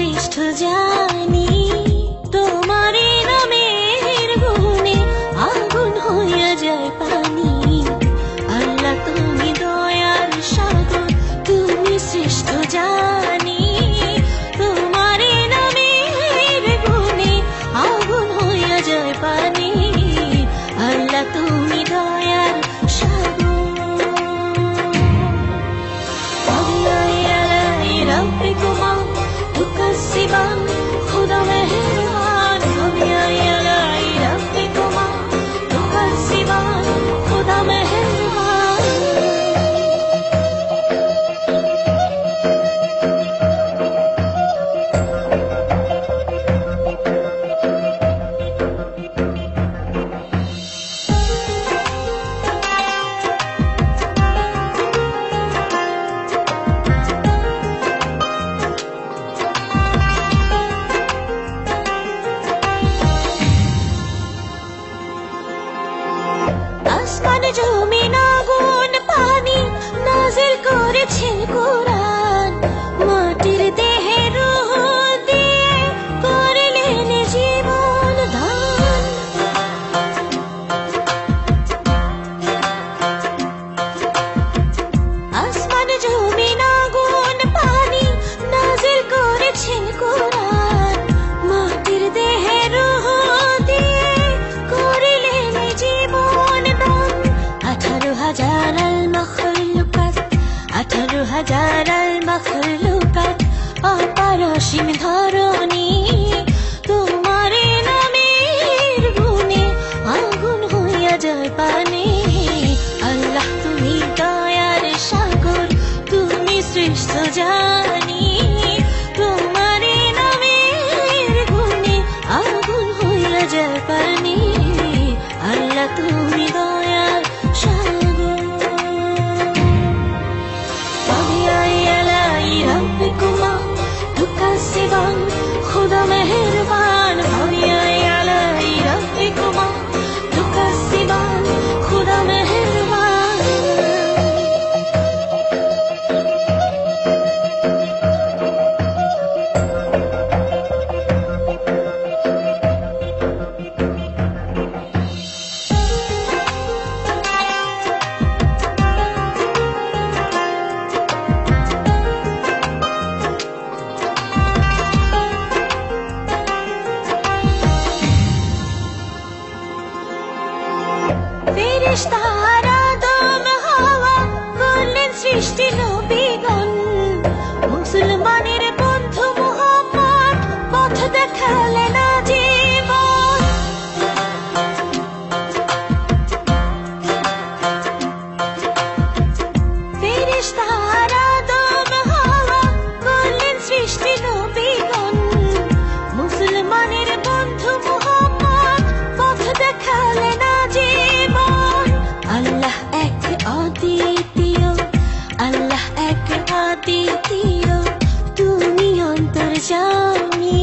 শ্রেষ্ঠ জানি, তোমারই নামের গুণে আগুন হইয়া যায় পানি। আল্লাহ তুমি দয়ার সাগর, তুমি শ্রেষ্ঠ জানি, তোমারই নামের গুণে আগুন হইয়া যায় পানি। আল্লাহ তুমি দয়ার সাগর। ربكما تكذبان خدا مهربان بأي آلاء ربكما تكذبان خدا مهربان আসমান জমিন আগুন পানি নাজিল করেছেন কোরআন, মাটির দেহে রূহ দিয়ে করলেন জীবন দান। আসমান জমিন আগুন পানি নাজিল করেছেন কোরআন, মাটির দেহে রূহ দিয়ে করলেন জীবন দান। 18,000 المخلوقات 18,000 المخلوقات অপারসীম ধরণী, তোমারে নামের গুণে আগুন হইয়া যায় পানি। আল্লাহ তুমি দয়ার সাগর, তুমি শ্রেষ্ঠ জানি, তোমারে নামের গুণে আগুন হইয়া যায় পানি। আল্লাহ তুমি দয়ার সাগর। بأي آلاء ربكما تكذبان خدا مهربان بأي آلاء ربكما تكذبان خدا مهربان ফেরেশতারা আদম হাওয়া করলেন সৃষ্টি নবীগণ, মুসলমানের বন্ধু মুহাম্মদ পথ দেখালেন জীবন। ফেরেশতারা আদম হাওয়া করলেন সৃষ্টি নবীগণ, মুসলমানের বন্ধু মুহাম্মদ পথ দেখালেন জীবন। আল্লাহ এক অদ্বিতীয়, আল্লাহ এক অদ্বিতীয়, তুমি অন্তর্যামী।